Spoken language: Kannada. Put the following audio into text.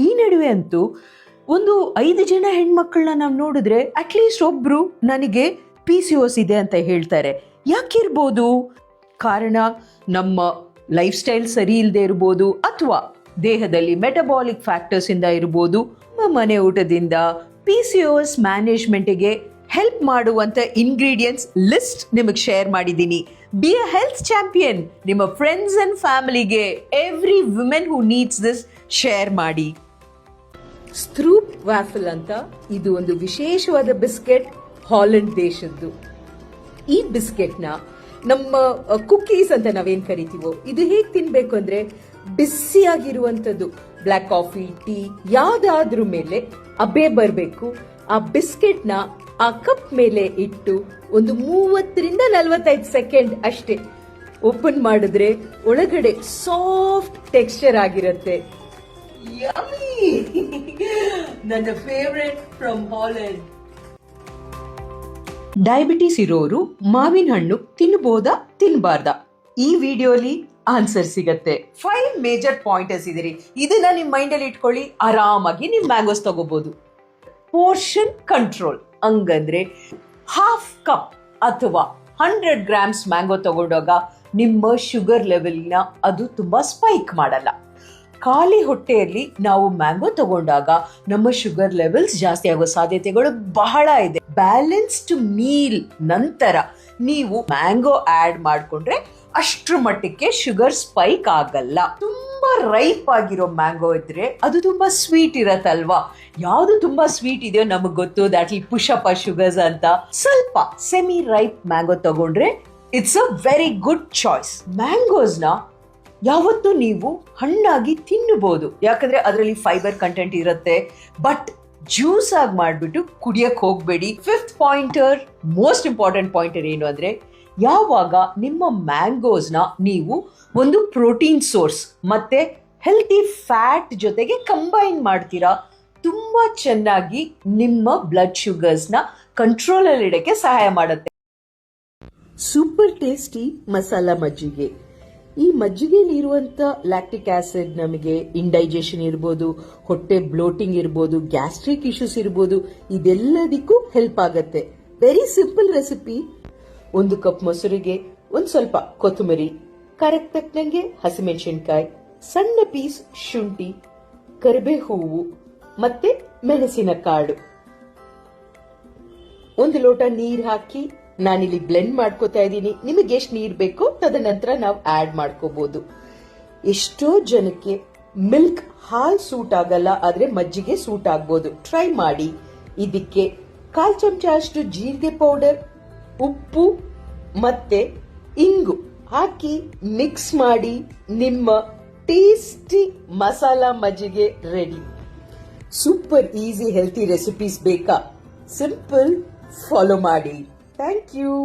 ಈ ನಡುವೆ ಅಂತೂ ಒಂದು 5 ಜನ ಹೆಣ್ಮಕ್ಳನ್ನ ನಾವು ನೋಡಿದ್ರೆ ಅಟ್ಲೀಸ್ಟ್ ಒಬ್ರು ನನಗೆ PCOS ಇದೆ ಅಂತ ಹೇಳ್ತಾರೆ. ಯಾಕಿರ್ಬೋದು? ಕಾರಣ ನಮ್ಮ ಲೈಫ್ ಸ್ಟೈಲ್ ಸರಿ ಇಲ್ಲದೆ ಇರ್ಬೋದು, ಅಥವಾ ದೇಹದಲ್ಲಿ ಮೆಟಬಾಲಿಕ್ ಫ್ಯಾಕ್ಟರ್ಸ್ ಇಂದ ಇರ್ಬೋದು. ಮನೆ ಊಟದಿಂದ PCOS ಮ್ಯಾನೇಜ್ಮೆಂಟ್ಗೆ ಹೆಲ್ಪ್ ಮಾಡುವಂತ ಇಂಗ್ರೀಡಿಯೆಂಟ್ಸ್ ಲಿಸ್ಟ್ ನಿಮಗೆ ಶೇರ್ ಮಾಡಿದ್ದೀನಿ. Be a health champion. ನಿಮ್ಮ ಫ್ರೆಂಡ್ಸ್ ಅಂಡ್ ಫ್ಯಾಮಿಲಿಗೆ, every women who needs this share ಮಾಡಿ. ಸ್ಟ್ರೂಪ್ ವ್ಯಾಫಲ್ ಅಂತ ಇದು ಒಂದು ವಿಶೇಷವಾದ ಬಿಸ್ಕೆಟ್, ಹಾಲೆಂಡ್ ದೇಶದ್ದು. ಈ ಬಿಸ್ಕೆಟ್ನ ನಮ್ಮ ಕುಕೀಸ್ ಅಂತ ನಾವೇನ್ ಕರಿತೀವೋ, ಇದು ಹೇಗೆ ತಿನ್ಬೇಕು ಅಂದ್ರೆ ಬಿಸಿಯಾಗಿರುವಂತದ್ದು ಬ್ಲ್ಯಾಕ್ ಕಾಫಿ, ಟೀ ಯಾವ್ದಾದ್ರ ಮೇಲೆ ಅಬೆ ಬರಬೇಕು. ಆ ಬಿಸ್ಕೆಟ್ನ ಆ ಕಪ್ ಮೇಲೆ ಇಟ್ಟು ಒಂದು 30-45 ಸೆಕೆಂಡ್ ಅಷ್ಟೇ ಓಪನ್ ಮಾಡಿದ್ರೆ ಒಳಗಡೆ ಸಾಫ್ಟ್ ಟೆಕ್ಸ್ಚರ್ ಆಗಿರುತ್ತೆ. ನನ್ನ ಫೇವರೇಟ್ ಫ್ರಮ್ ಹಾಲೆಂಡ್. ಡಯಾಬಿಟಿಸ್ ಇರೋರು ಮಾವಿನ ಹಣ್ಣು ತಿನ್ನಬಹುದಾ ತಿನ್ನಬಾರ್ದಾ? ಈ ವಿಡಿಯೋಲಿ ಆನ್ಸರ್ ಸಿಗತ್ತೆ. 5 ಮೇಜರ್ ಪಾಯಿಂಟರ್ಸ್ ಇದೀರಿ. ಇದನ್ನ ನಿಮ್ ಮೈಂಡ್ ಅಲ್ಲಿ ಇಟ್ಕೊಳ್ಳಿ, ಆರಾಮಾಗಿ ನೀವು ಮ್ಯಾಂಗೋಸ್ ತಗೋಬಹುದು. ಪೋರ್ಷನ್ ಕಂಟ್ರೋಲ್ ಹಂಗಂದ್ರೆ ಹಾಫ್ ಕಪ್ ಅಥವಾ 100 ಗ್ರಾಮ್ಸ್ ಮ್ಯಾಂಗೋ ತಗೊಂಡಾಗ ನಿಮ್ಮ ಶುಗರ್ ಲೆವೆಲ್ನ ಅದು ತುಂಬಾ ಸ್ಪೈಕ್ ಮಾಡಲ್ಲ. ಖಾಲಿ ಹೊಟ್ಟೆಯಲ್ಲಿ ನಾವು ಮ್ಯಾಂಗೋ ತಗೊಂಡಾಗ ನಮ್ಮ ಶುಗರ್ ಲೆವೆಲ್ಸ್ ಜಾಸ್ತಿ ಆಗೋ ಸಾಧ್ಯತೆಗಳು ಬಹಳ ಇದೆ. ಬ್ಯಾಲೆನ್ಸ್ಡ್ ಮೀಲ್ ನಂತರ ನೀವು ಮ್ಯಾಂಗೋ ಆಡ್ ಮಾಡ್ಕೊಂಡ್ರೆ ಅಷ್ಟ್ರ ಮಟ್ಟಕ್ಕೆ ಶುಗರ್ ಸ್ಪೈಕ್ ಆಗಲ್ಲ. ತುಂಬಾ ರೈಪ್ ಆಗಿರೋ ಮ್ಯಾಂಗೋ ಇದ್ರೆ ಅದು ತುಂಬಾ ಸ್ವೀಟ್ ಇರತ್ತಲ್ವಾ? ಯಾವ್ದು ತುಂಬಾ ಸ್ವೀಟ್ ಇದೆಯೋ ನಮಗ್ ಗೊತ್ತು, that will push up sugars ಅಂತ. ಸ್ವಲ್ಪ ಸೆಮಿ ರೈಪ್ ಮ್ಯಾಂಗೋ ತಗೊಂಡ್ರೆ it's a very good choice. ಮ್ಯಾಂಗೋಸ್ನ ಯಾವತ್ತೂ ನೀವು ಹಣ್ಣಾಗಿ ತಿನ್ನಬಹುದು, ಯಾಕಂದ್ರೆ ಅದರಲ್ಲಿ ಫೈಬರ್ ಕಂಟೆಂಟ್ ಇರುತ್ತೆ. ಬಟ್ ಜ್ಯೂಸ್ ಆಗಿ ಮಾಡ್ಬಿಟ್ಟು ಕುಡಿಯಕ್ ಹೋಗ್ಬೇಡಿ. 5th pointer, most important pointer ಏನು ಅಂದ್ರೆ, ಯಾವಾಗ ನಿಮ್ಮ ಮ್ಯಾಂಗೋಸ್ನ ನೀವು ಒಂದು ಪ್ರೋಟೀನ್ ಸೋರ್ಸ್ ಮತ್ತೆ ಹೆಲ್ತಿ ಫ್ಯಾಟ್ ಜೊತೆಗೆ ಕಂಬೈನ್ ಮಾಡ್ತೀರಾ, ತುಂಬಾ ಚೆನ್ನಾಗಿ ನಿಮ್ಮ ಬ್ಲಡ್ ಶುಗರ್ಸ್ನ ಕಂಟ್ರೋಲ್ ಅಲ್ಲಿ ಇಡಕ್ಕೆ ಸಹಾಯ ಮಾಡುತ್ತೆ. ಸೂಪರ್ ಟೇಸ್ಟಿ ಮಸಾಲಾ ಮಜ್ಜಿಗೆ. ಈ ಮಜ್ಜಿಗೆಯಲ್ಲಿ ಇರುವಂತ ಲ್ಯಾಕ್ಟಿಕ್ ಆಸಿಡ್ ನಮಗೆ ಇಂಡೈಜೆಷನ್ ಇರ್ಬೋದು, ಹೊಟ್ಟೆ ಬ್ಲೋಟಿಂಗ್ ಇರ್ಬೋದು, ಗ್ಯಾಸ್ಟ್ರಿಕ್ ಇಶ್ಯೂಸ್ ಇರ್ಬೋದು, ಇದೆಲ್ಲದಕ್ಕೂ ಹೆಲ್ಪ್ ಆಗತ್ತೆ. Very simple recipe. 1 ಕಪ್ ಮೊಸರಿಗೆ ಒಂದ್ ಸ್ವಲ್ಪ ಕೊತ್ತಂಬರಿ, ಖಾರಕ್ಕೆ ತಕ್ಕಂಗೆ ಹಸಿಮೆಣಸಿನಕಾಯಿ, ಸಣ್ಣ ಪೀಸ್ ಶುಂಠಿ, ಕರಿಬೇವು ಹೂವು ಮತ್ತೆ ಮೆಣಸಿನ ಕಾಳು, 1 ಲೋಟ ನೀರ್ ಹಾಕಿ ನಾನಿಲ್ಲಿ ಬ್ಲೆಂಡ್ ಮಾಡ್ಕೋತಾ ಇದ್ದೀನಿ. ನಿಮಗೆ ಎಷ್ಟು ನೀರ್ ಬೇಕೋ ತದನಂತರ ನಾವು ಆಡ್ ಮಾಡ್ಕೋಬಹುದು. ಎಷ್ಟೋ ಜನಕ್ಕೆ ಮಿಲ್ಕ್ ಹಾಲ್ ಸೂಟ್ ಆಗಲ್ಲ, ಆದ್ರೆ ಮಜ್ಜಿಗೆ ಸೂಟ್ ಆಗ್ಬೋದು. ಟ್ರೈ ಮಾಡಿ. ಇದಕ್ಕೆ 1/4 ಚಮಚ ಅಷ್ಟು ಜೀರಿಗೆ ಪೌಡರ್, ಉಪ್ಪು ಮತ್ತೆ ಇಂಗು ಹಾಕಿ ಮಿಕ್ಸ್ ಮಾಡಿ ನಿಮ್ಮ ಟೇಸ್ಟಿ ಮಸಾಲಾ ಮಜ್ಜಿಗೆ ready. Super easy healthy recipes ಬೇಕಾ? ಸಿಂಪಲ್, ಫಾಲೋ ಮಾಡಿ. Thank you.